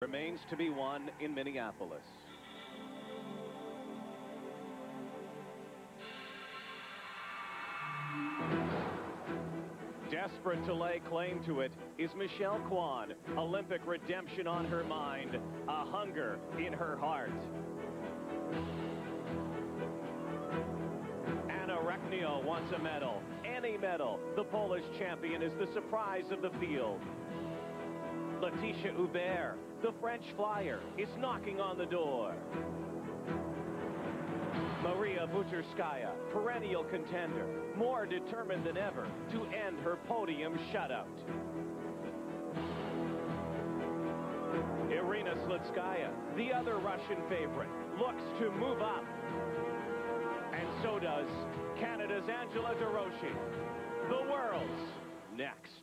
Remains to be won in Minneapolis. Desperate to lay claim to it is Michelle Kwan. Olympic redemption on her mind, a hunger in her heart. Anna Reknio wants a medal, any medal. The Polish champion is the surprise of the field. Letitia Hubert, the French flyer, is knocking on the door. Maria Bucherskaya, perennial contender, more determined than ever to end her podium shutout. Irina Slutskaya, the other Russian favorite, looks to move up. And so does Canada's Angela DeRoshi. The world's next,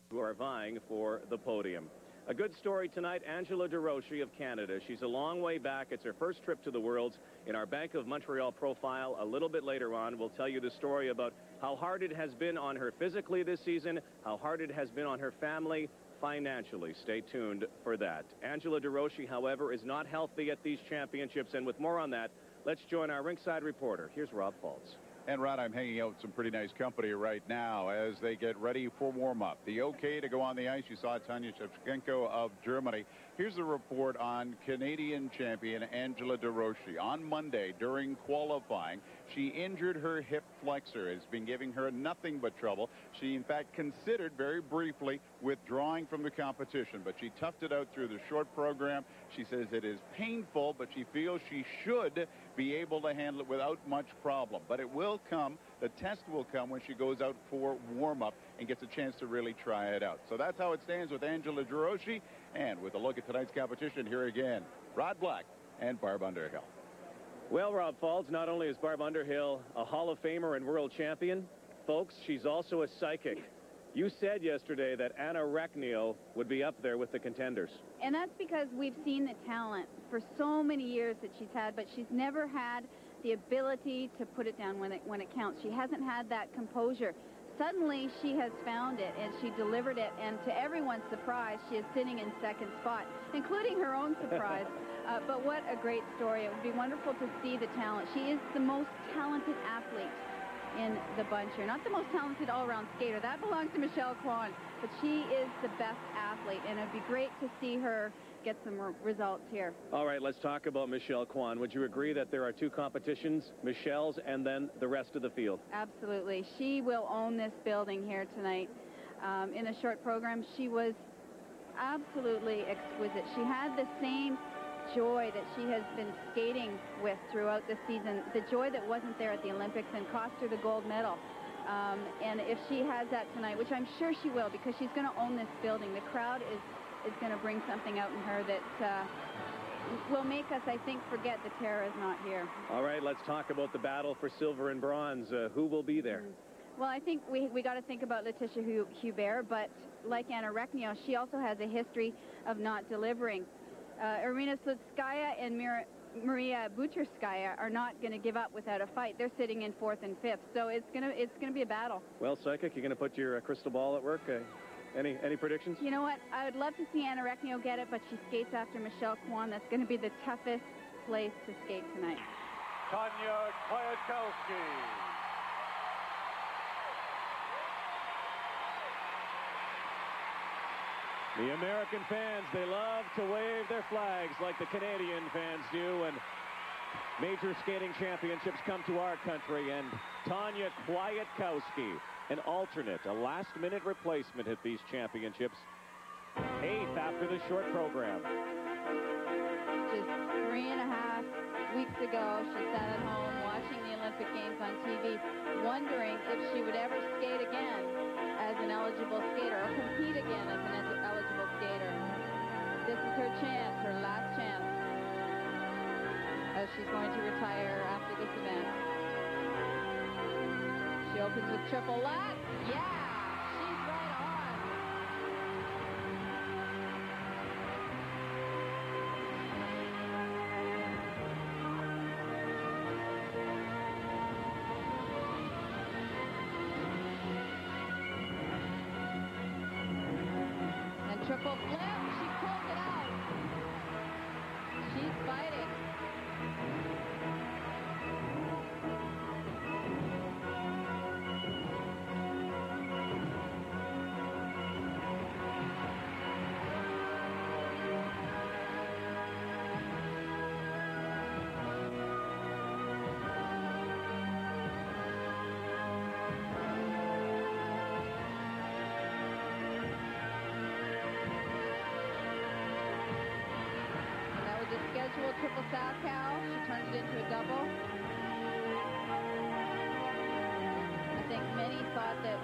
who are vying for the podium. A good story tonight, Angela DeRoshi of Canada. She's a long way back. It's her first trip to the Worlds. In our Bank of Montreal profile, a little bit later on, we'll tell you the story about how hard it has been on her physically this season, how hard it has been on her family financially. Stay tuned for that. Angela DeRoshi, however, is not healthy at these championships, and with more on that, let's join our ringside reporter. Here's Rob Faulds. And, Rod, I'm hanging out with some pretty nice company right now as they get ready for warm-up. The okay to go on the ice. You saw Tanya Shevchenko of Germany. Here's the report on Canadian champion Angela DeRoshi. On Monday, during qualifying, she injured her hip flexor. It's been giving her nothing but trouble. She, in fact, considered very briefly withdrawing from the competition, but she toughed it out through the short program. She says it is painful, but she feels she should be able to handle it without much problem. But it will come. The test will come when she goes out for warm-up and gets a chance to really try it out. So that's how it stands with Angela DeRoshi. And with a look at tonight's competition, here again, Rod Black and Barb Underhill. Well, Rob Faulds, not only is Barb Underhill a Hall of Famer and world champion, folks, she's also a psychic. You said yesterday that Anna Reknio would be up there with the contenders. And that's because we've seen the talent for so many years that she's had, but she's never had the ability to put it down when it counts. She hasn't had that composure. Suddenly, she has found it, and she delivered it, and to everyone's surprise, she is sitting in second spot, including her own surprise. But what a great story. It would be wonderful to see the talent. She is the most talented athlete in the bunch here. Not the most talented all-around skater. That belongs to Michelle Kwan. But she is the best athlete, and it would be great to see her get some results here. All right, let's talk about Michelle Kwan. Would you agree that there are two competitions, Michelle's and then the rest of the field? Absolutely. She will own this building here tonight. In a short program, she was absolutely exquisite. She had the same joy that she has been skating with throughout the season, the joy that wasn't there at the Olympics and cost her the gold medal. And if she has that tonight, which I'm sure she will, because she's going to own this building, the crowd is going to bring something out in her that will make us, I think, forget that Tara is not here. All right, let's talk about the battle for silver and bronze. Who will be there? Well, I think we got to think about Letitia Hubert, but like Anna Reknio, she also has a history of not delivering. Irina Slutskaya and Maria Bucherskaya are not going to give up without a fight. They're sitting in fourth and fifth, so it's gonna be a battle. Well, Psychic, you're going to put your crystal ball at work. Any predictions? You know what? I would love to see Anna Reknio get it, but she skates after Michelle Kwan. That's going to be the toughest place to skate tonight. Tanya Kwiatkowski. The American fans, they love to wave their flags like the Canadian fans do, and major skating championships come to our country, and Tanya Kwiatkowski, an alternate, a last-minute replacement at these championships, 8th after the short program. Just 3.5 weeks ago, she sat at home watching the Olympic Games on TV, wondering if she would ever skate again as an eligible skater or compete again as an eligible skater. This is her chance, her last chance, as she's going to retire after this event. She opens with triple lutz. Yeah, she's right on. And triple flip. She triple Salchow. She turned it into a double. I think many thought that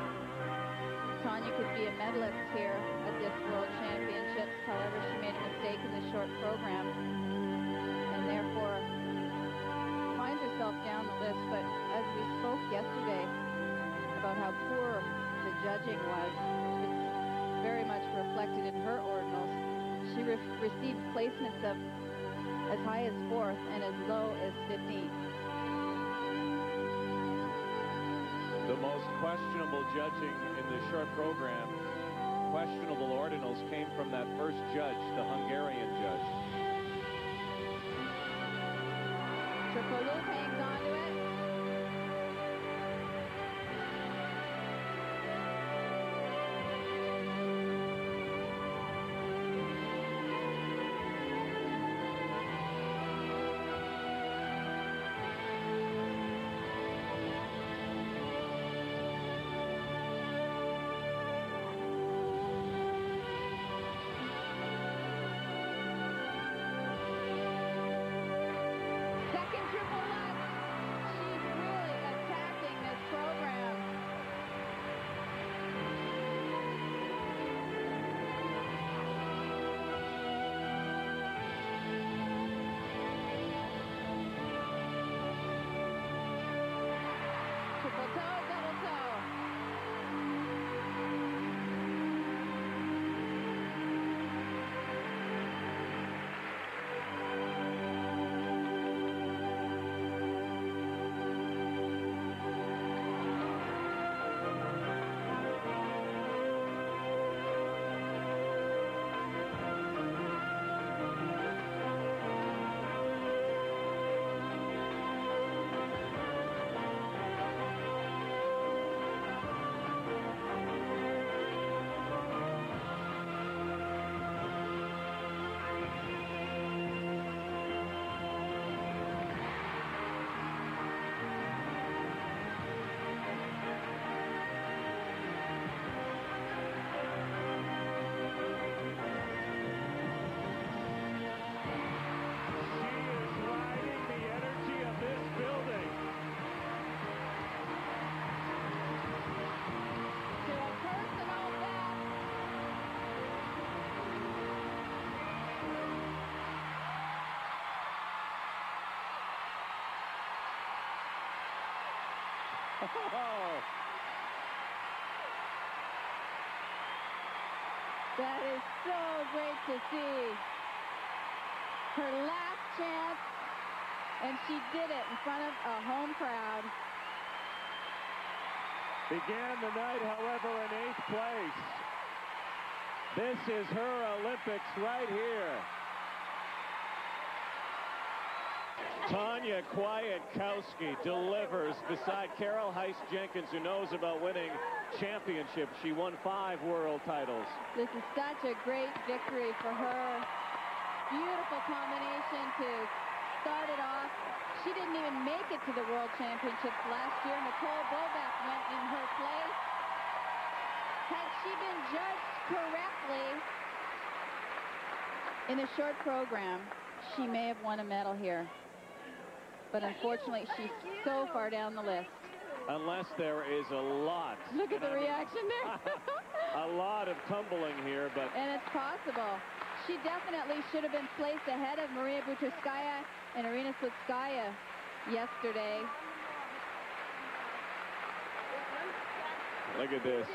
Tanya could be a medalist here at this World Championships. However, she made a mistake in the short program and therefore finds herself down the list. But as we spoke yesterday about how poor the judging was, it's very much reflected in her ordinals. She received placements of as high as 4th and as low as 15th. The most questionable judging in the short program, questionable ordinals, came from that first judge, the Hungarian judge. Triple loop hangs on to it. That is so great to see. Her last chance, and she did it in front of a home crowd. Began the night, however, in 8th place. This is her Olympics right here. Tanya Kwiatkowski delivers beside Carol Heist-Jenkins, who knows about winning championships. She won 5 world titles. This is such a great victory for her. Beautiful combination to start it off. She didn't even make it to the World Championships last year. Nicole Bobek went in her place. Had she been judged correctly in the short program, she may have won a medal here. But unfortunately, she's so far down the list. Unless there is a lot. Look at the reaction there. A lot of tumbling here, but... And it's possible. She definitely should have been placed ahead of Maria Butrskaya and Irina Slutskaya yesterday. Look at this.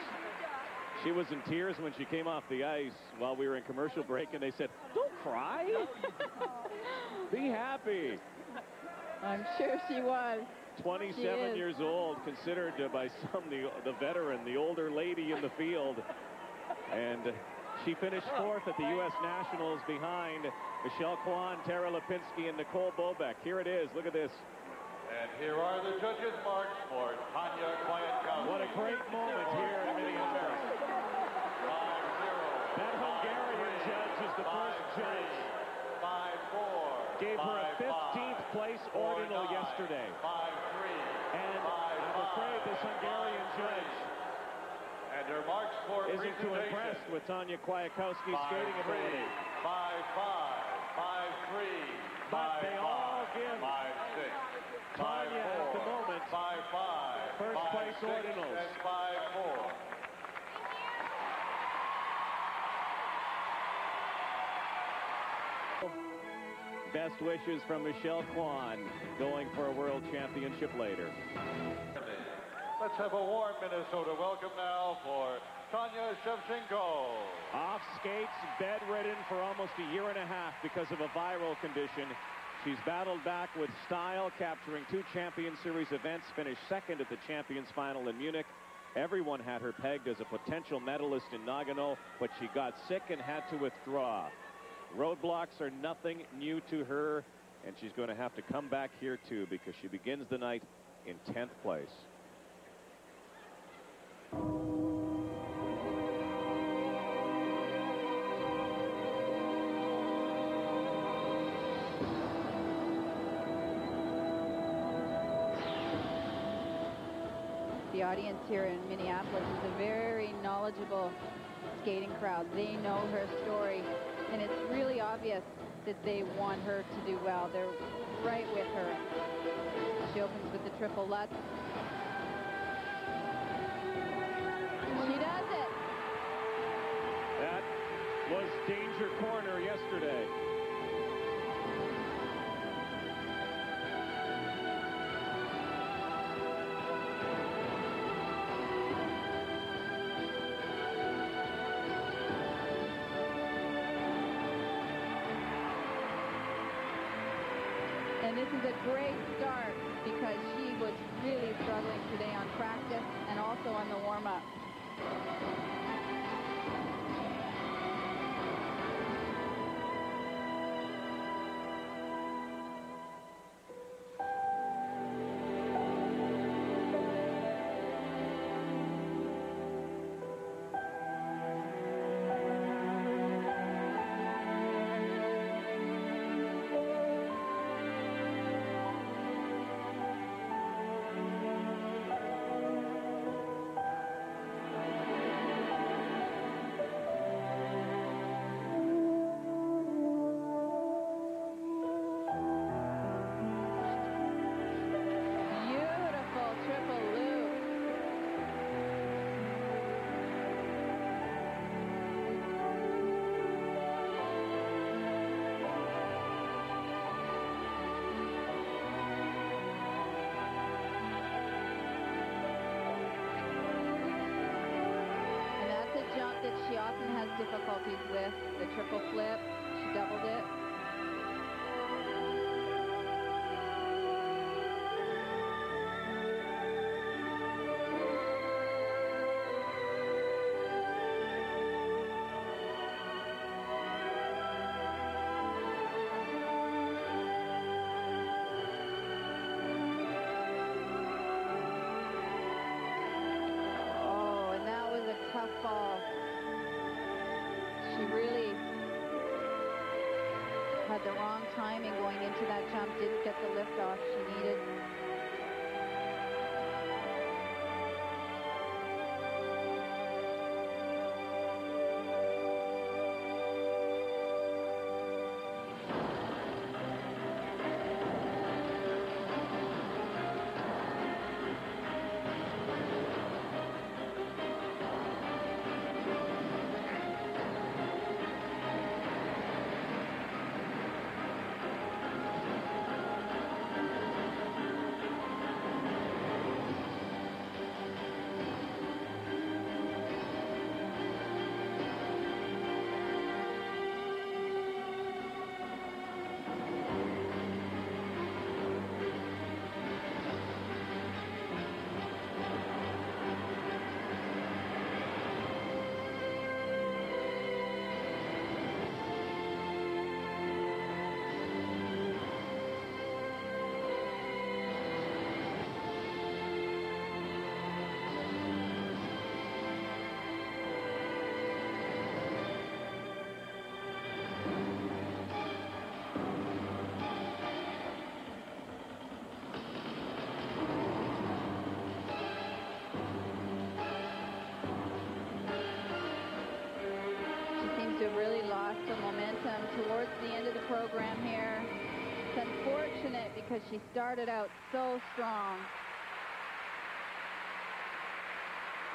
She was in tears when she came off the ice while we were in commercial break, and they said, "Don't cry. Be happy." I'm sure she was. 27 years old, considered by some the veteran, the older lady in the field. And she finished 4th at the U.S. Nationals behind Michelle Kwan, Tara Lipinski, and Nicole Bobek. Here it is. Look at this. And here are the judges' marks for Tanya Kwiatkowski. What a great moment here in Minneapolis. 5-0. That Hungarian judge is the first judge. 5-4. Gave her a 15th place ordinal yesterday. 5-3. And I'm afraid this Hungarian judge And her marks for isn't too impressed with Tanya Kwiatkowski's skating ability. 5-5, 5-3, but they all give 5-6, Tanya at the moment 5-5, first place 5-6, ordinals. and 5-4. Best wishes from Michelle Kwan, going for a world championship later. Let's have a warm Minnesota welcome now for Tanya Shevchenko. Off skates, bedridden for almost a year and a half because of a viral condition. She's battled back with style, capturing 2 Champions Series events, finished second at the Champions Final in Munich. Everyone had her pegged as a potential medalist in Nagano, but she got sick and had to withdraw. Roadblocks are nothing new to her, and she's going to have to come back here too, because she begins the night in 10th place. The audience here in Minneapolis is a very knowledgeable skating crowd. They know her story, and it's really obvious that they want her to do well. They're right with her. She opens with the triple Lutz. She does it. That was danger corner yesterday. And this is a great start because she was really struggling today on practice and also on the warm-up. That she often has difficulties with, the triple flip. She doubled it. Oh, and that was a tough fall. She really had the wrong timing going into that jump, didn't get the lift off she needed. Really lost the momentum towards the end of the program here. because she started out so strong.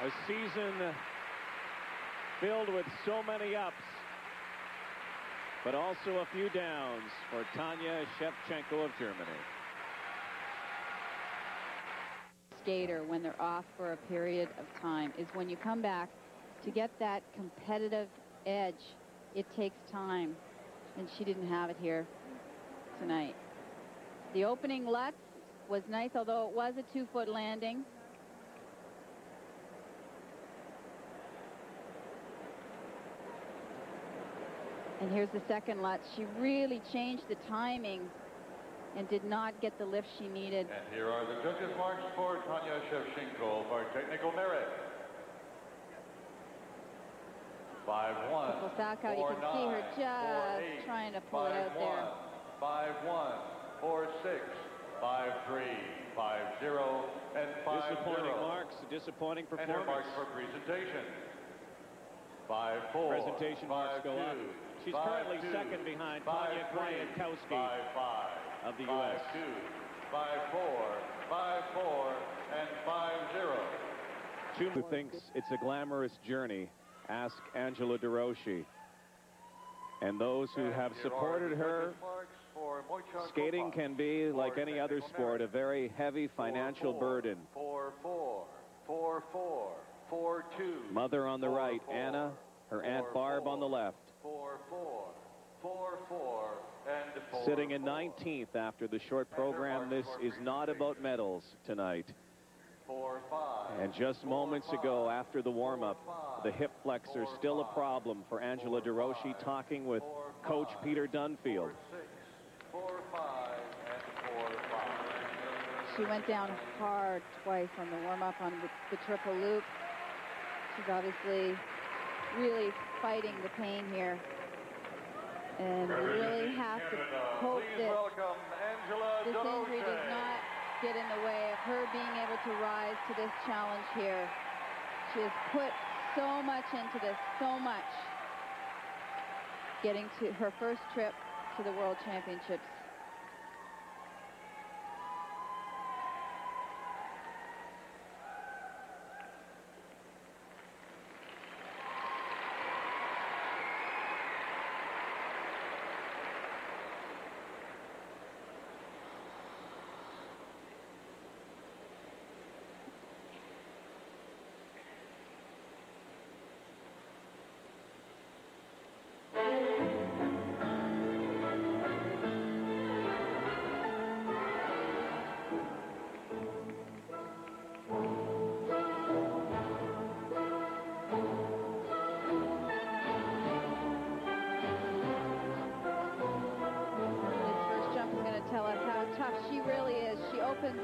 A season filled with so many ups, but also a few downs for Tanya Shevchenko of Germany. Skater, when they're off for a period of time, is when you come back to get that competitive edge. It takes time, and she didn't have it here tonight. The opening Lutz was nice, although it was a 2-foot landing. And here's the second Lutz. She really changed the timing and did not get the lift she needed. And here are the judges' marks for Tanya Shevchenko for technical merit. 5-1. Triple sack out. You can see her just trying to pull it out there. 5-1, 4-6, 5-3, 5-0, and 5-0. Disappointing marks, disappointing performance. And her marks for presentation. 5-4. Presentation marks go up. She's currently 5-2, second behind Tanya Kwankowski 5-5 of the U.S. 5-2, 5-4, 5-4, and 5-0. Who thinks it's a glamorous journey? Ask Angela DeRoshi. And those who have supported her, skating can be, like any other sport, a very heavy financial burden. 4-4, 4-4, 4-2. Mother on the right, Anna, her Aunt Barb on the left. 4-4, 4-4, and 4. Sitting in 19th after the short program. This is not about medals tonight. 4-5. And just moments ago, after the warm-up, the hip flexor still a problem for Angela DeRoshi, talking with coach Peter Dunfield. 4-6, 4-5, and 4-5. She went down hard twice on the warm-up on the triple loop. She's obviously really fighting the pain here. And we really have to hope that this injury does not get in the way of her being able to rise to this challenge here. She has put so much into this, so much, getting to her first trip to the World Championships.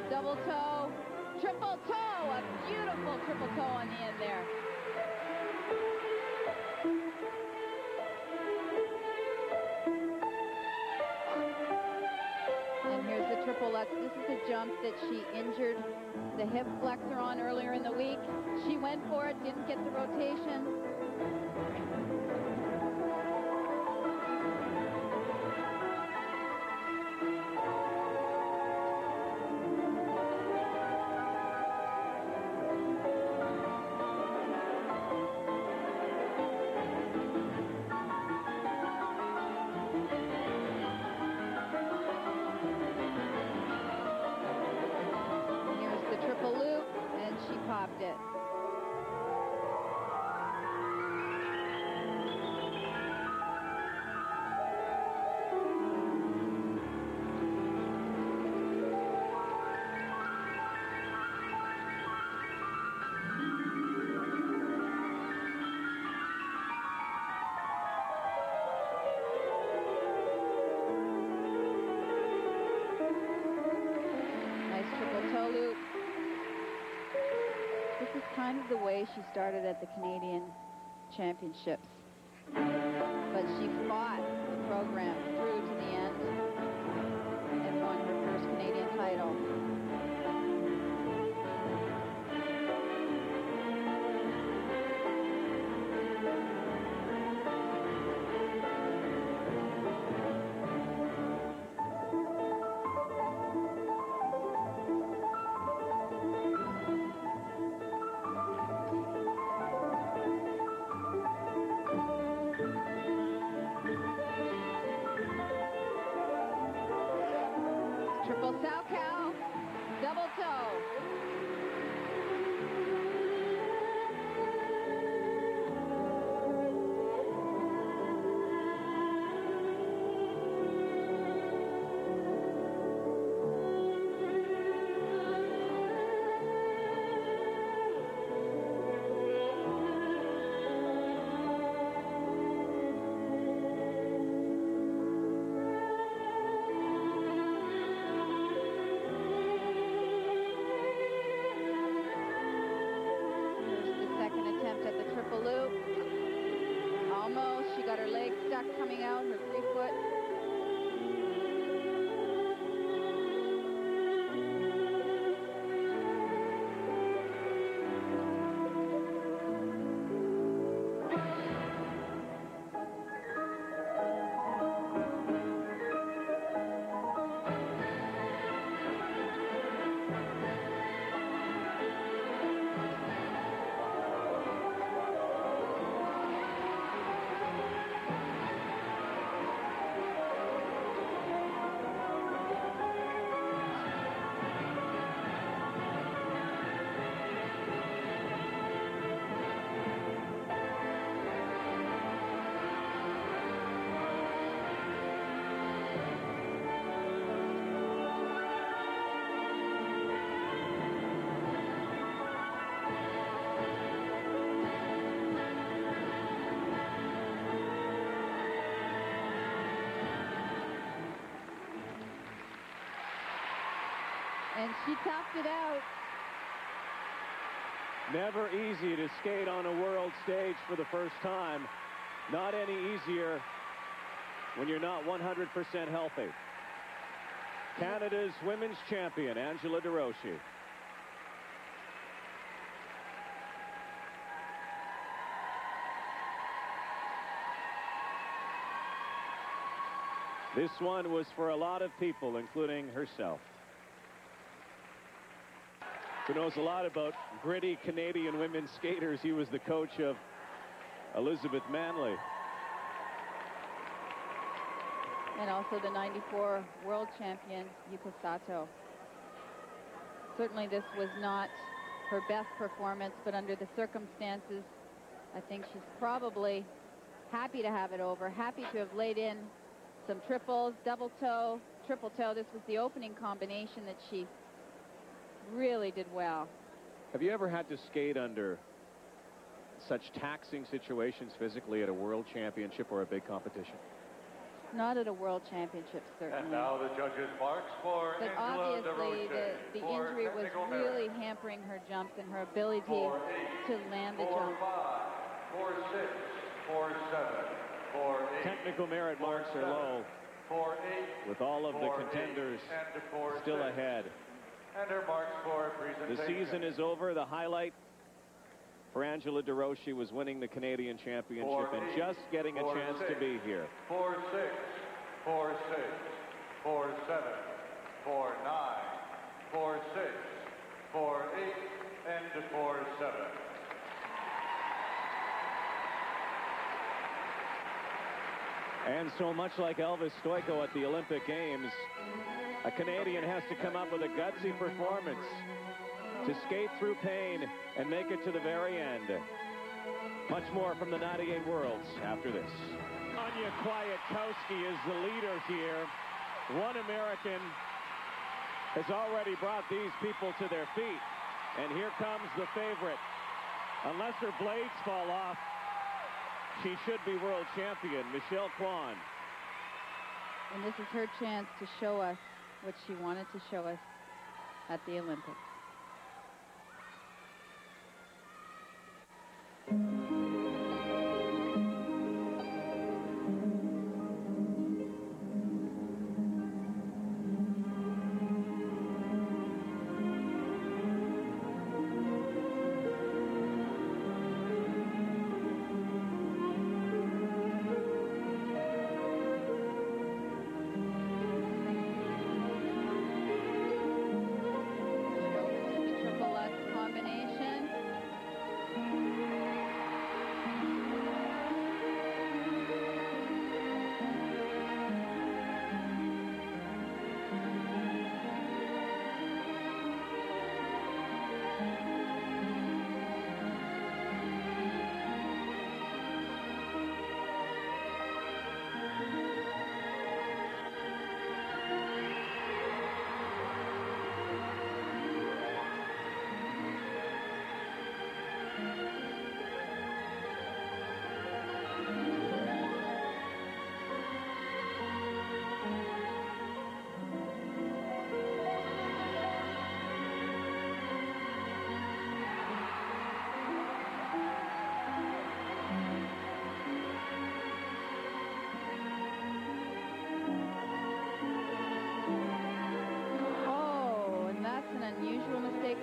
Double toe, triple toe, a beautiful triple toe on the end there. And here's the triple Lutz. This is a jump that she injured the hip flexor on earlier in the week. She went for it, didn't get the rotation. It. Nice triple toe loop. This is kind of the way she started at the Canadian Championships. But she fought the program through to the end and won her first Canadian title. little Salchow double toe. Coming out, her free foot. And she topped it out. Never easy to skate on a world stage for the first time. Not any easier when you're not 100% healthy. Canada's women's champion, Angela DeRoshi. This one was for a lot of people, including herself. Who knows a lot about gritty Canadian women's skaters. He was the coach of Elizabeth Manley. And also the '94 world champion, Yuka Sato. Certainly this was not her best performance, but under the circumstances, I think she's probably happy to have it over, happy to have laid in some triples, double toe, triple toe. This was the opening combination that she really did well. Have you ever had to skate under such taxing situations physically at a world championship or a big competition? Not at a world championship, certainly. And now the judges' marks for But Angela obviously DeRoshi. the injury was really hampering her jumps and her ability to land the jump. 4-5, 4-6, 4-7, 4-8. Technical merit marks are low, 4-8, with all of the 4-8, contenders and 4-6. still ahead. And her marks for The presentation. season is over. The highlight for Angela DeRoshi was winning the Canadian Championship and just getting a chance to be here. 4-6, 4-6, 4-7, 4-9, 4-6, 4-8, and 4-7. And so much like Elvis Stojko at the Olympic Games, a Canadian has to come up with a gutsy performance to skate through pain and make it to the very end. Much more from the 98 Worlds after this. Anya Kwiatkowski is the leader here. One American has already brought these people to their feet. And here comes the favorite. Unless her blades fall off, she should be world champion, Michelle Kwan. And this is her chance to show us what she wanted to show us at the Olympics.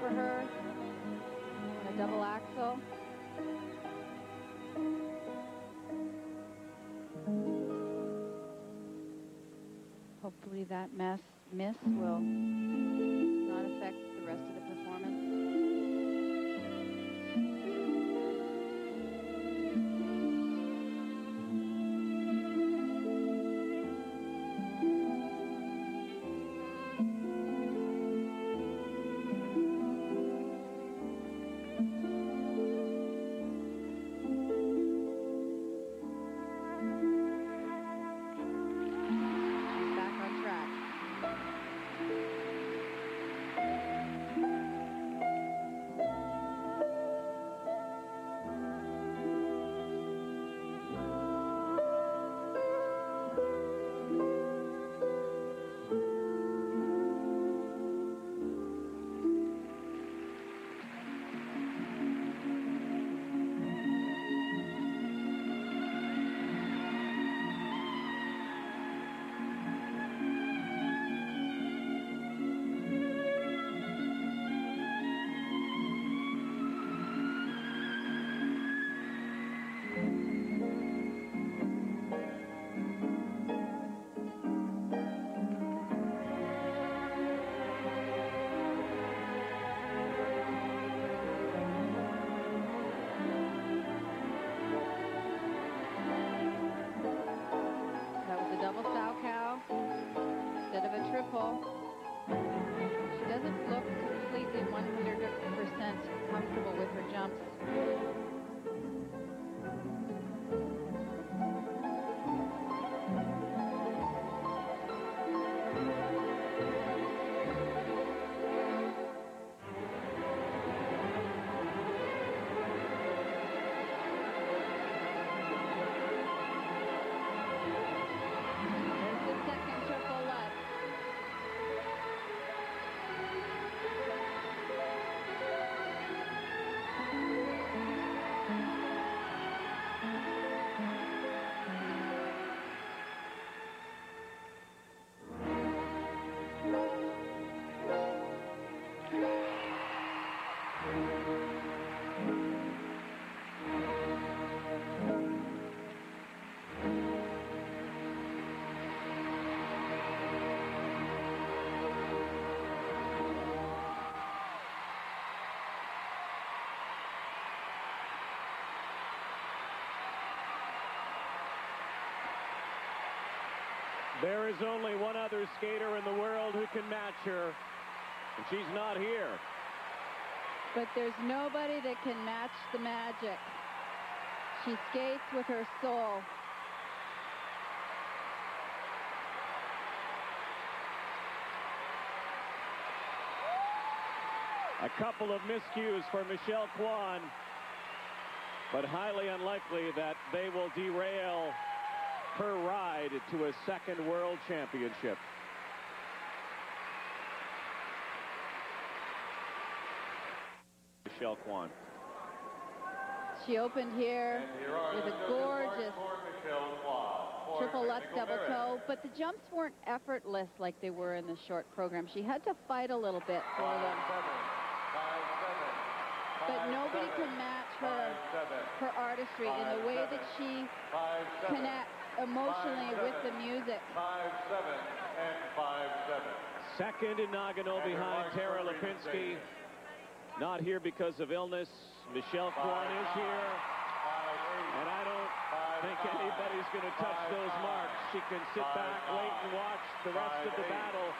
for her on a double axel. Hopefully that miss will not affect the rest of the performance. She doesn't look completely 100% comfortable with her jumps. There is only one other skater in the world who can match her, and she's not here. But there's nobody that can match the magic. She skates with her soul. A couple of miscues for Michelle Kwan, but highly unlikely that they will derail her ride to a second world championship. Michelle Kwan. She opened here with a gorgeous triple Lutz double toe, but the jumps weren't effortless like they were in the short program. She had to fight a little bit for them. But nobody can match her artistry in the way that she connects emotionally with the music. 5-7 and 5-7. Second in Nagano behind Tara Lipinski. Not here because of illness. Michelle Kwan is here. And I don't think anybody's going to touch those marks. She can sit back, wait, and watch the rest of the battle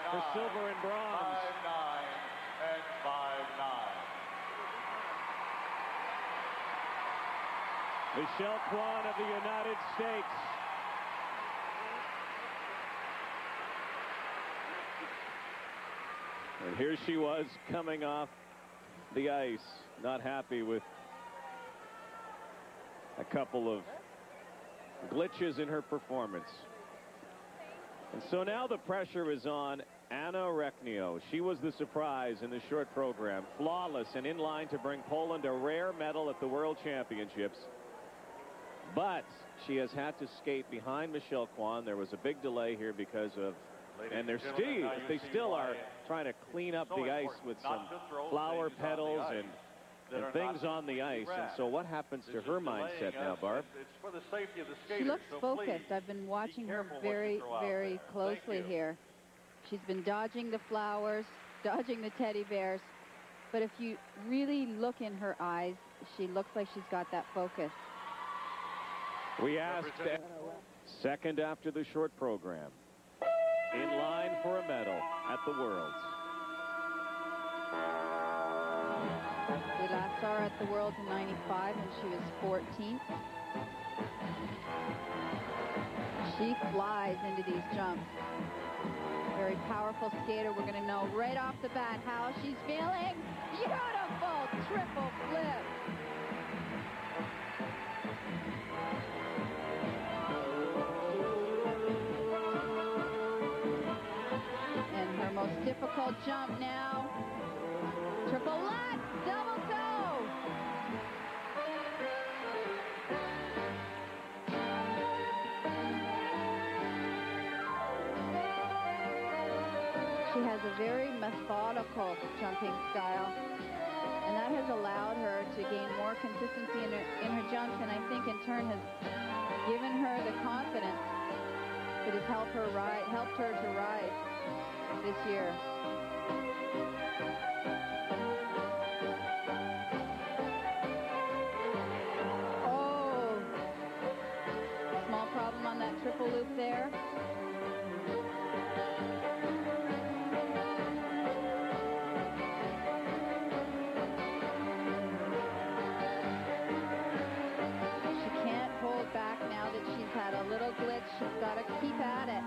for silver and bronze. 5-9 and 5-9. Michelle Kwan of the United States. And here she was coming off the ice, not happy with a couple of glitches in her performance. And so now the pressure is on Anna Reknio. She was the surprise in the short program, flawless and in line to bring Poland a rare medal at the World Championships. But she has had to skate behind Michelle Kwan. There was a big delay here because of And they still are trying to clean up the ice with some flower petals and things on the ice. And so what happens to her mindset now, Barb? She looks focused. I've been watching her very, very closely here. She's been dodging the flowers, dodging the teddy bears. But if you really look in her eyes, she looks like she's got that focus. We asked second after the short program, in line for a medal at the Worlds. We last saw her at the Worlds in '95 when she was 14th. She flies into these jumps. Very powerful skater. We're going to know right off the bat how she's feeling. Beautiful triple flip. And her most difficult jump now. Triple lutz, double toe. She has a very methodical jumping style, and that has allowed her to gain more consistency in her jumps, and I think in turn has given her the confidence that has helped her to rise this year. Oh, small problem on that triple loop there. Back now that she's had a little glitch, she's got to keep at it.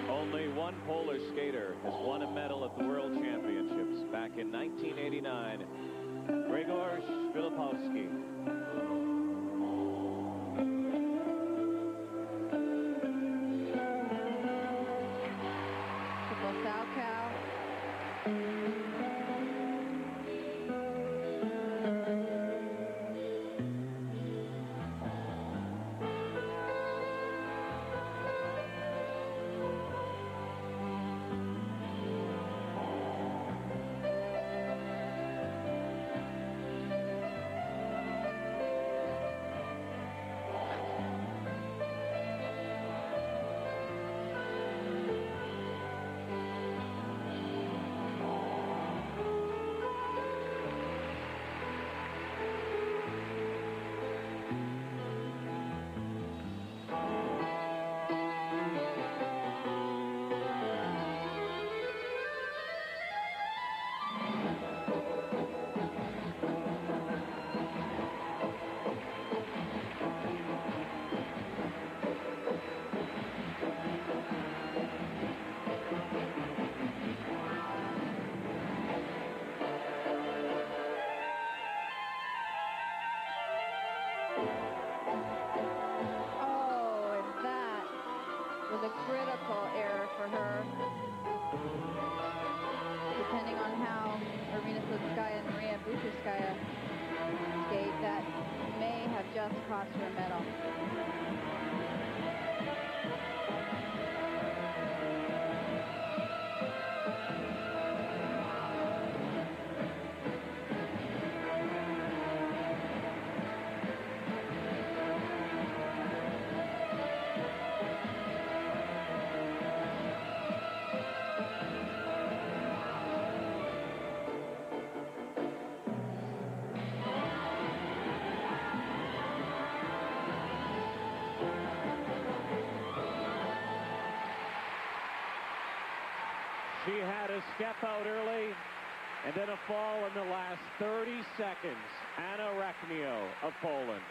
Only one Polish skater has won a medal at the World Championships back in 1989, Grzegorz Filipowski. Triple Salchow. A critical error for her. Depending on how Irina Slutskaya and Maria Bukovskaya skate, that may have just cost her a medal. She had a step out early and then a fall in the last 30 seconds. Anna Reknio of Poland.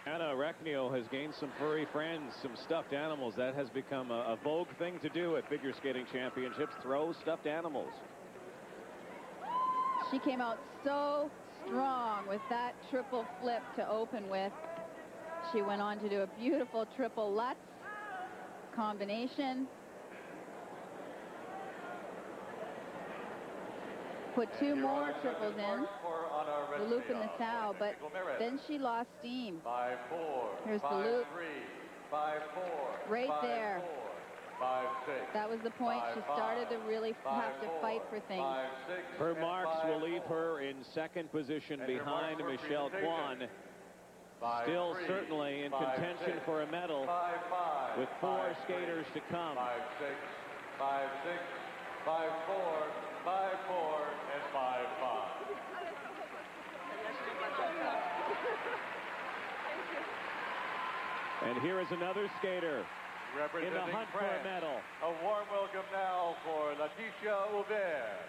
Anna Reknio has gained some furry friends, some stuffed animals. That has become a vogue thing to do at figure skating championships, throw stuffed animals. She came out so strong with that triple flip to open with. She went on to do a beautiful triple Lutz combination. Put two more triples in, the loop and the sow, but then she lost steam. 5-4. Here's the loop. 5-4. Right there. 5-6. That was the point. She started to really have to fight for things. Her marks will leave her in second position behind Michelle Kwan. Still certainly in contention for a medal with 4 skaters to come. 5-6, 5-6, 5-4, 5-4, and 5-5. And here is another skater in the Representing hunt for a France. medal. A warm welcome now for Laetitia Aubert.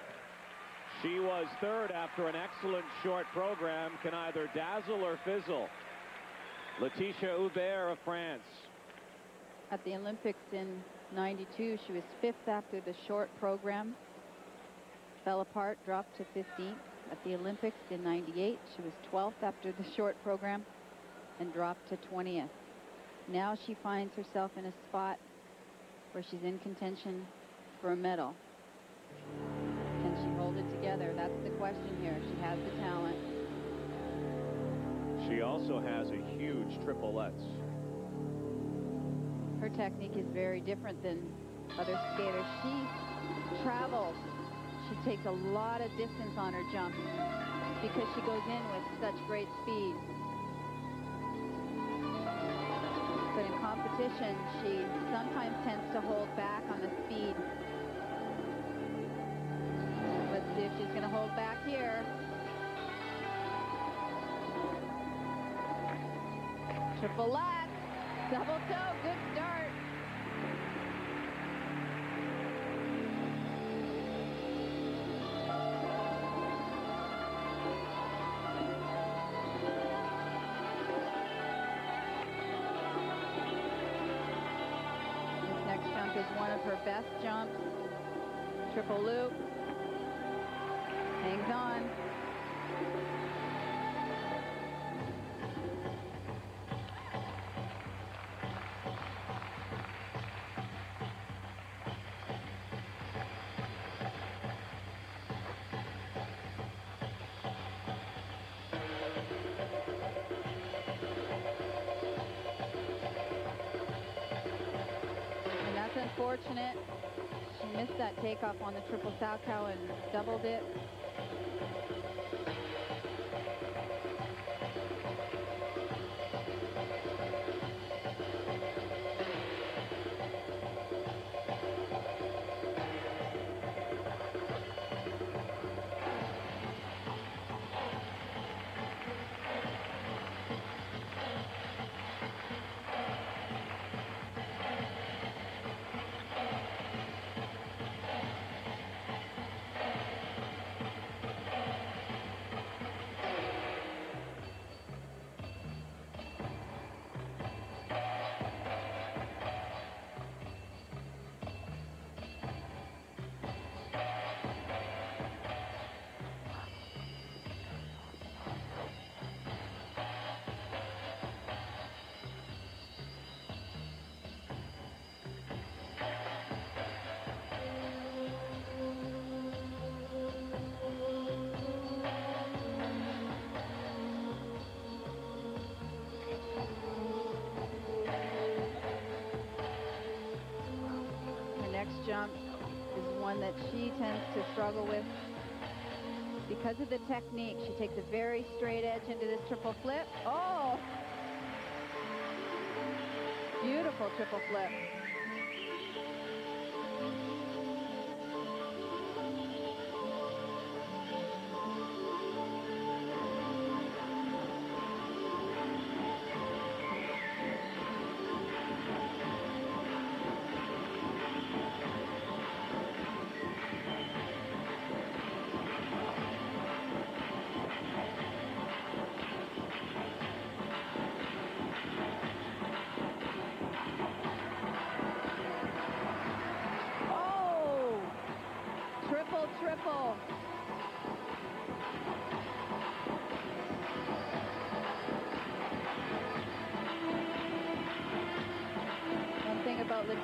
She was third after an excellent short program, can either dazzle or fizzle. Laetitia Aubert of France. At the Olympics in '92, she was 5th after the short program. Fell apart, dropped to 15th. At the Olympics in '98, she was 12th after the short program and dropped to 20th. Now she finds herself in a spot where she's in contention for a medal. Can she hold it together? That's the question here. She has the talent. She also has a huge triple Lutz. Her technique is very different than other skaters. She travels. She takes a lot of distance on her jumps because she goes in with such great speed. But in competition, she sometimes tends to hold back on the speed. Let's see if she's going to hold back here. Triple Lutz, double toe, good start. This next jump is one of her best jumps. Triple loop. Hangs on. Unfortunate. She missed that takeoff on the triple Salchow and doubled it. Jump is one that she tends to struggle with because of the technique. She takes a very straight edge into this triple flip. Oh! Beautiful triple flip.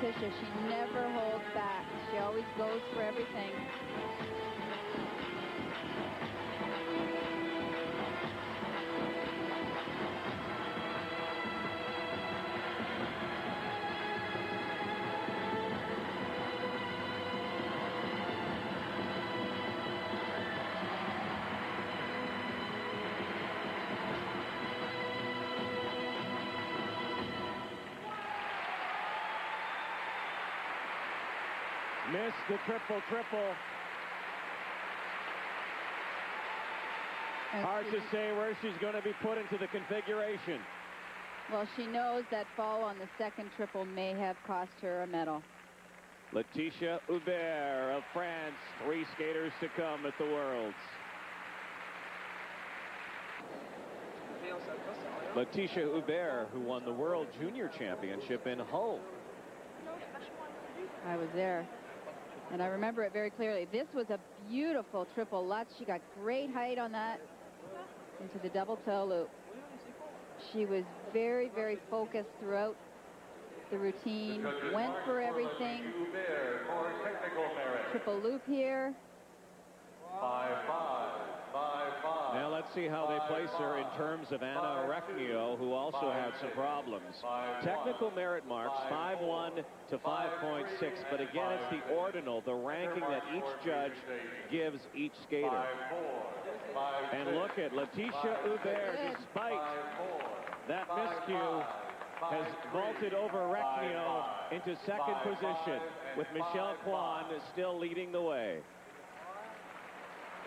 Letitia. She never holds back. She always goes for everything. Missed the triple. Hard to say where she's going to be put into the configuration. Well, she knows that fall on the second triple may have cost her a medal. Laetitia Hubert of France, 3 skaters to come at the Worlds. Laetitia Hubert, who won the World Junior Championship in Hull. I was there, and I remember it very clearly. This was a beautiful triple Lutz. She got great height on that into the double toe loop. She was very, very focused throughout the routine, went for everything. Triple loop here. 5-5. Now let's see how they place her in terms of Anna Arechnio, who also had some problems. Technical merit marks 5.1 to 5.6, but again it's the ordinal, the ranking that each judge gives each skater. And look at Laetitia Hubert, despite that miscue, has vaulted over Arechnio into second position, with Michelle Kwan still leading the way.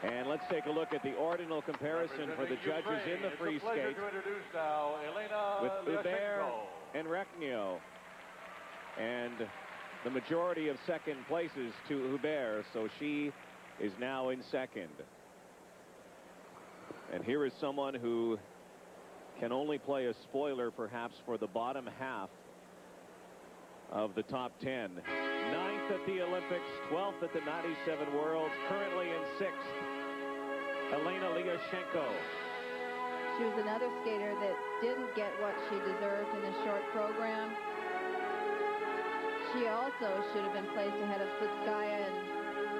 And let's take a look at the ordinal comparison for the judges in the free skate with Hubert and Arechnio. And the majority of second places to Hubert, so she is now in second. And here is someone who can only play a spoiler perhaps for the bottom half of the top 10. 9th at the Olympics, 12th at the 97 Worlds, currently in 6th. Elena Liashchenko. She was another skater that didn't get what she deserved in the short program. She also should have been placed ahead of Slutskaya and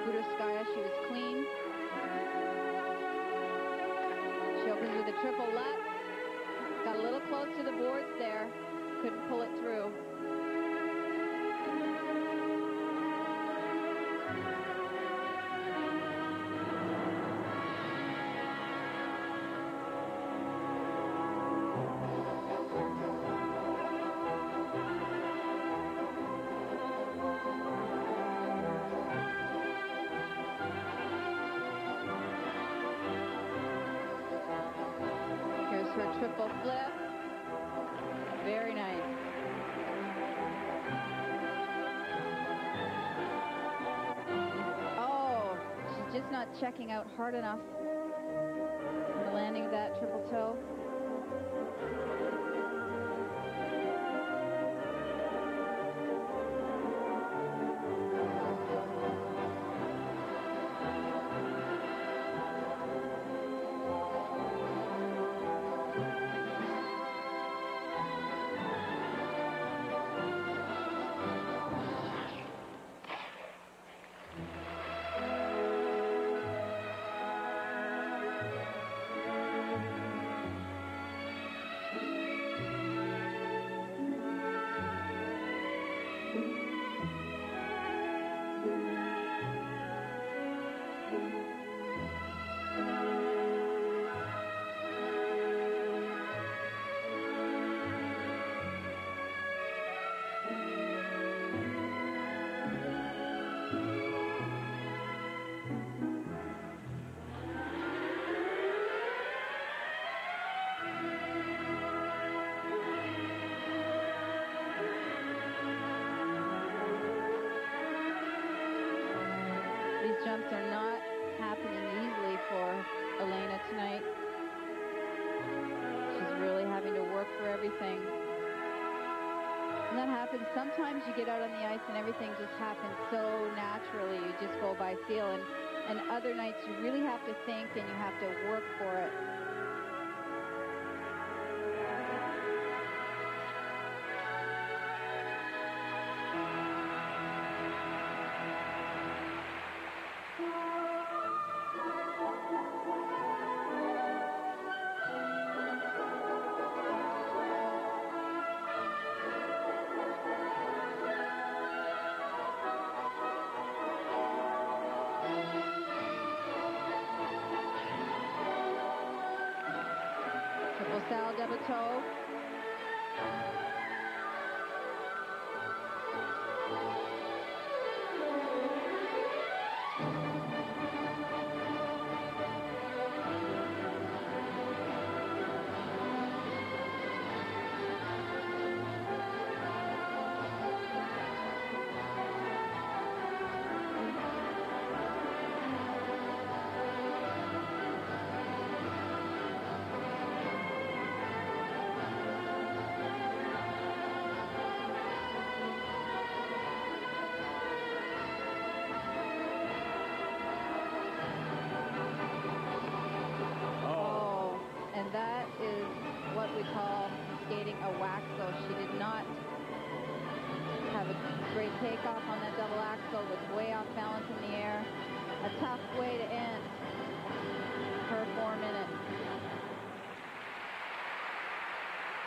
Budorskaya. She was clean. She opens with a triple Lutz. Got a little close to the boards there. Couldn't pull it through. Triple flip. Very nice. Oh, she's just not checking out hard enough on the landing of that triple toe. These jumps are not happening easily for Elena tonight. She's really having to work for everything. And that happens. Sometimes you get out on the ice and everything just happens so naturally. You just go by feel. And other nights you really have to think and you have to work for it. Sal D'Aboteau. And that is what we call skating a waxel. She did not have a great takeoff on that double axel, was way off balance in the air. A tough way to end her 4 minutes.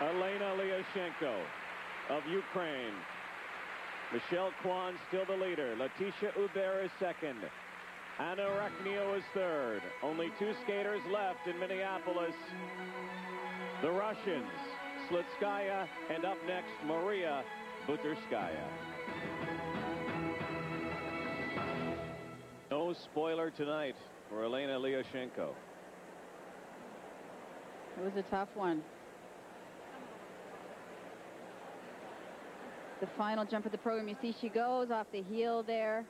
Elena Liashenko of Ukraine. Michelle Kwan still the leader. Letitia Hubert is second. Anna Reknio is third. Only 2 skaters left in Minneapolis. The Russians, Slutskaya, and up next, Maria Buterskaya. No spoiler tonight for Elena Liashenko. It was a tough one. The final jump of the program, you see she goes off the heel there.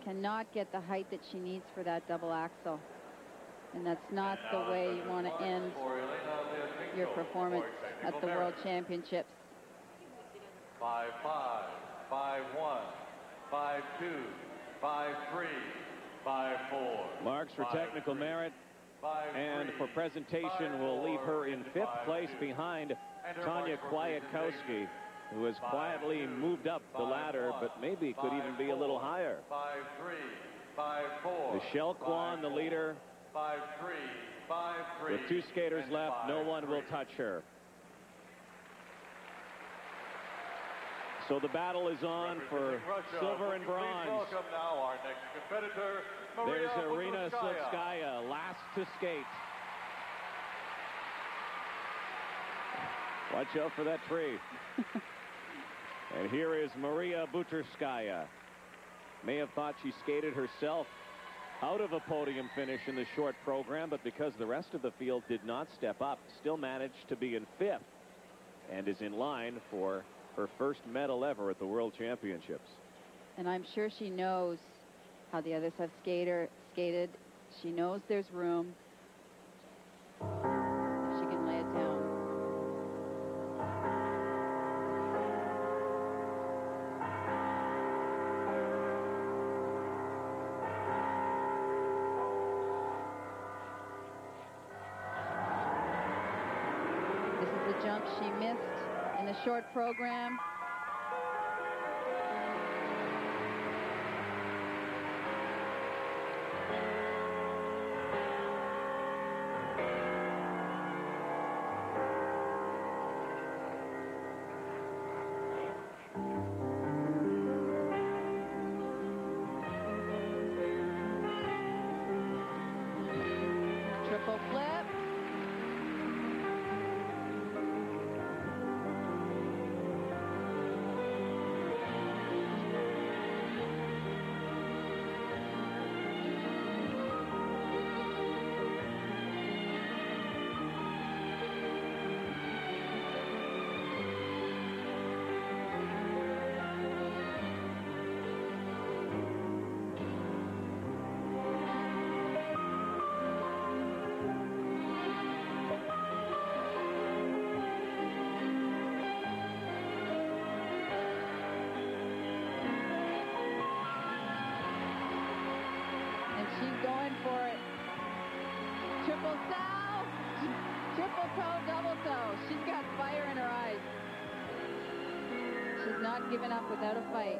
Cannot get the height that she needs for that double axel. And that's not the way you want to end your performance at the World Championships. 5-5, 5-1, 5-2, 5-3, 5-4. Marks for technical merit and for presentation will leave her in 5th place behind Tanya Kwiatkowski, who has quietly moved up the ladder, but maybe could even be a little higher. 5-3, 5-4. Michelle Kwan, the leader. 5-3, 5-3. With 2 skaters left, no one will touch her. So the battle is on for silver and bronze. Welcome now our next competitor, There's Maria Irina Buterskaya. Slutskaya, last to skate. Watch out for that tree. And here is Maria Buterskaya. May have thought she skated herself out of a podium finish in the short program, but because the rest of the field did not step up, still managed to be in 5th and is in line for her first medal ever at the World Championships. And I'm sure she knows how the others have skated. She knows there's room. She can lay it down. This is the jump she missed in the short program. Triple flip. She's going for it. Triple sow, triple toe, double toe. She's got fire in her eyes. She's not giving up without a fight.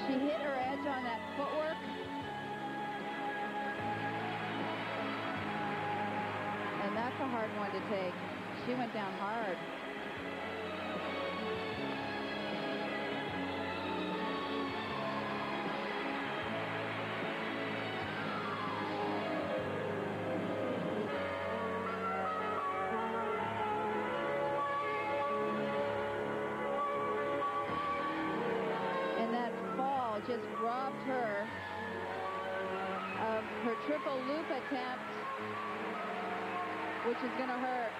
She hit her edge on that footwork. And that's a hard one to take. She went down hard. And that fall just robbed her of her triple loop attempt, which is going to hurt.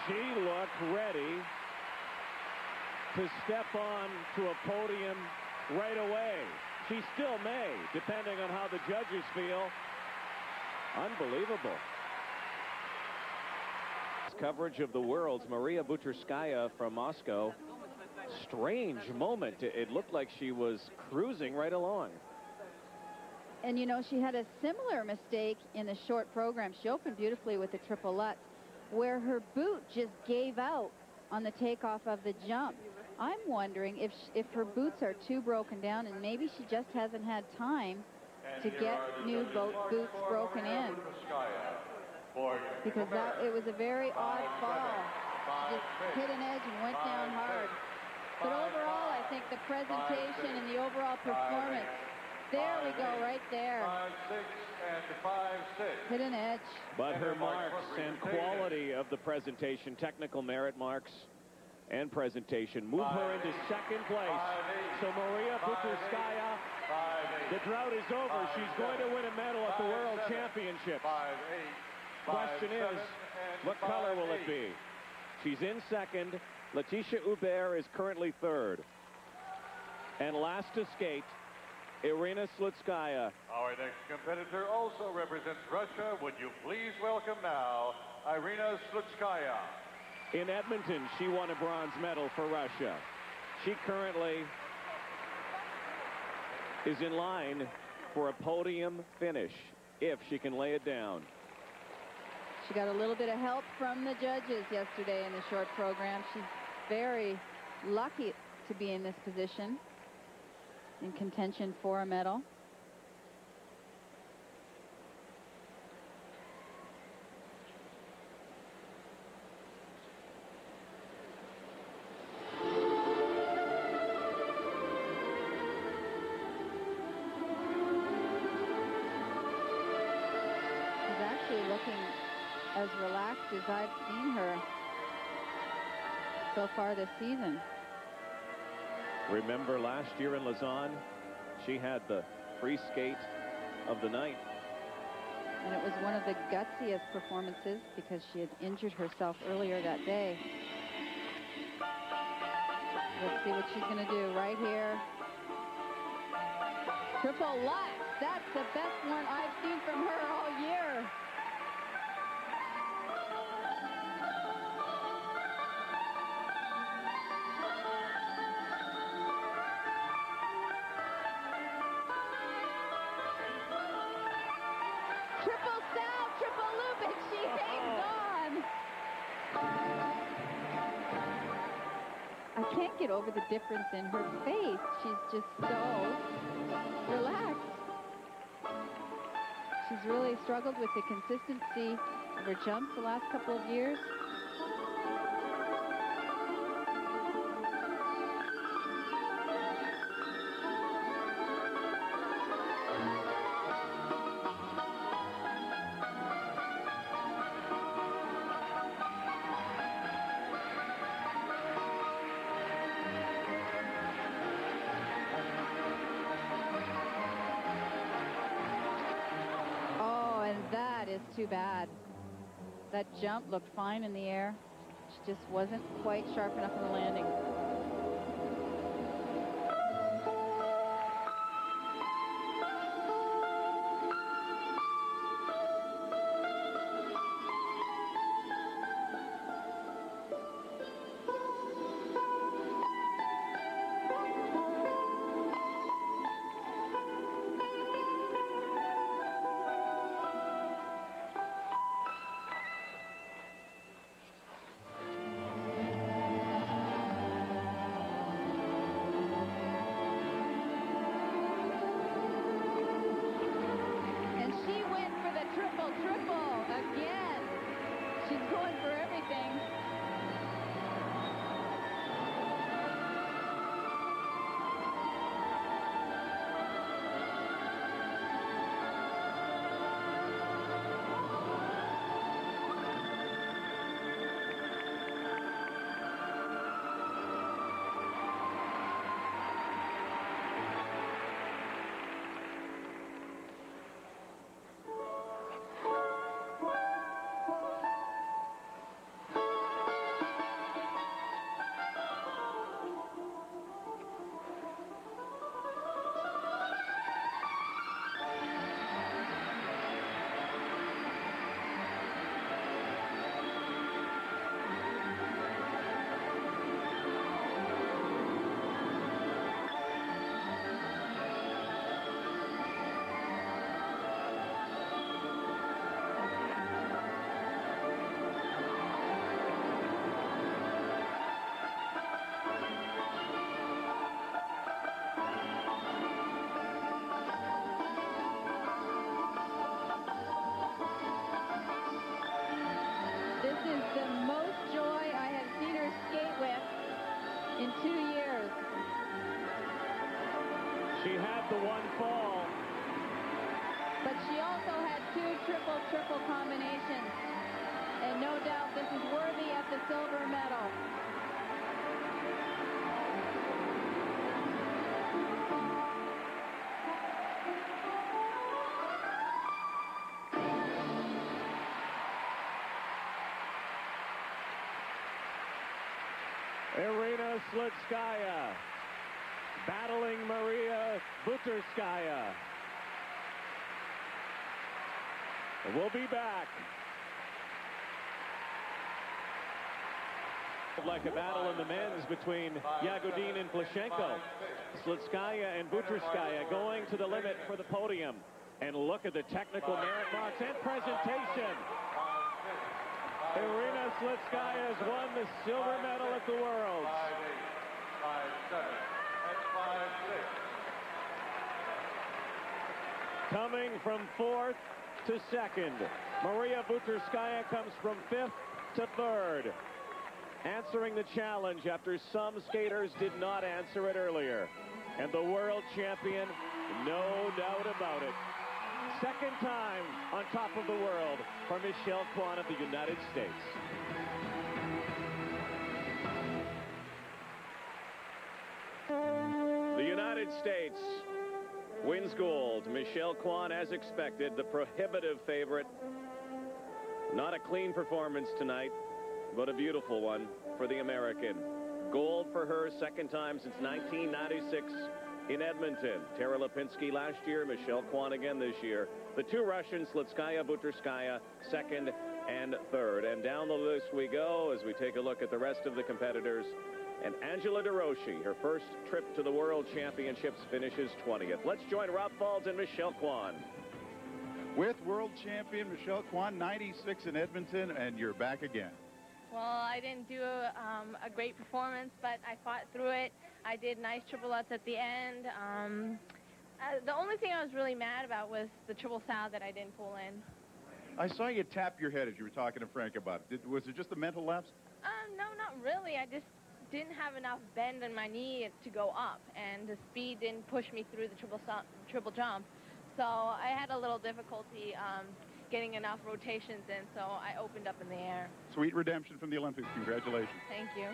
She looked ready to step on to a podium right away. She still may, depending on how the judges feel. Unbelievable. Coverage of the Worlds, Maria Butrskaya from Moscow. Strange moment. It looked like she was cruising right along. And you know, she had a similar mistake in the short program. She opened beautifully with the triple Lutz, where her boot just gave out on the takeoff of the jump. I'm wondering if her boots are too broken down, and maybe she just hasn't had time to get new boots broken in. Because it was a very odd fall. She just hit an edge and went down hard. But overall, I think the presentation and the overall performance, there we go, right there. 5-6 and 5-6. Hit an edge. But her marks and quality of the presentation, technical merit marks and presentation, move her into second place. So Maria Butrskaya, the drought is over. She's going to win a medal at the World Championships. Question is, what color will it be? She's in second. Letitia Hubert is currently third. And last to skate, Irina Slutskaya. Our next competitor also represents Russia. Would you please welcome now Irina Slutskaya. In Edmonton, she won a bronze medal for Russia. She currently is in line for a podium finish if she can lay it down. She got a little bit of help from the judges yesterday in the short program. She's very lucky to be in this position in contention for a medal. She's actually looking as relaxed as I've seen her so far this season. Remember last year in Lausanne, she had the free skate of the night. And it was one of the gutsiest performances because she had injured herself earlier that day. Let's see what she's going to do right here. Triple Lutz. That's the best one I've seen from her all year. Triple sal, triple loop, and she hangs on. I can't get over the difference in her face. She's just so relaxed. She's really struggled with the consistency of her jumps the last couple of years. Too bad. That jump looked fine in the air. She just wasn't quite sharp enough in the landing. She had the one fall. But she also had two triple combinations. And no doubt this is worthy of the silver medal. Irina Slutskaya battling Maria Butrskaya. We'll be back. Like a battle in the men's between Yagodin and Plushenko. Slutskaya and Butrskaya going to the limit for the podium. And look at the technical merit marks and presentation. Irina Slutskaya has won the silver medal at the Worlds. 5'8", 5'7", and 5'6". Coming from 4th to 2nd. Maria Butrskaya comes from 5th to 3rd. Answering the challenge after some skaters did not answer it earlier. And the world champion, no doubt about it. Second time on top of the world for Michelle Kwan of the United States. The United States wins gold. Michelle Kwan, as expected, the prohibitive favorite. Not a clean performance tonight, but a beautiful one for the American. Gold for her, second time since 1996 in Edmonton. Tara Lipinski last year, Michelle Kwan again this year. The two Russians, Slutskaya, Butrskaya, 2nd and 3rd. And down the list we go as we take a look at the rest of the competitors. And Angela DeRoshi, her first trip to the World Championships, finishes 20th. Let's join Rob Faulds and Michelle Kwan. With world champion Michelle Kwan, 96 in Edmonton, and you're back again. Well, I didn't do a great performance, but I fought through it. I did nice triple lutz at the end. The only thing I was really mad about was the triple sow that I didn't pull in. I saw you tap your head as you were talking to Frank about it. Was it just a mental lapse? No, not really. I just didn't have enough bend in my knee to go up, and the speed didn't push me through the triple jump. So I had a little difficulty getting enough rotations in, so I opened up in the air. Sweet redemption from the Olympics. Congratulations. Thank you.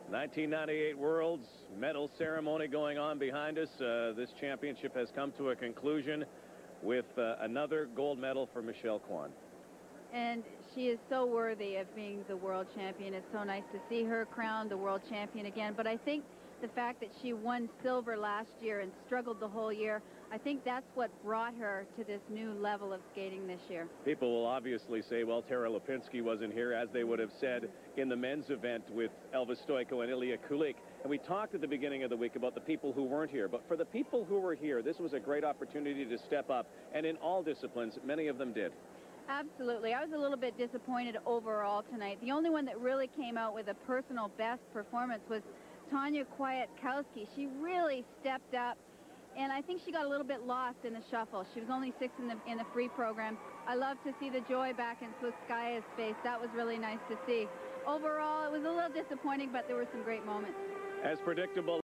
1998 Worlds medal ceremony going on behind us. This championship has come to a conclusion with another gold medal for Michelle Kwan. And she is so worthy of being the world champion. It's so nice to see her crowned the world champion again. But I think the fact that she won silver last year and struggled the whole year, I think that's what brought her to this new level of skating this year. People will obviously say, well, Tara Lipinski wasn't here, as they would have said in the men's event with Elvis Stojko and Ilya Kulik. And we talked at the beginning of the week about the people who weren't here. But for the people who were here, this was a great opportunity to step up. And in all disciplines, many of them did. Absolutely. I was a little bit disappointed overall tonight. The only one that really came out with a personal best performance was Tanya Kwiatkowski. She really stepped up, and I think she got a little bit lost in the shuffle. She was only 6th in the free program. I love to see the joy back in Slutskaya's face. That was really nice to see. Overall, it was a little disappointing, but there were some great moments. As predictable.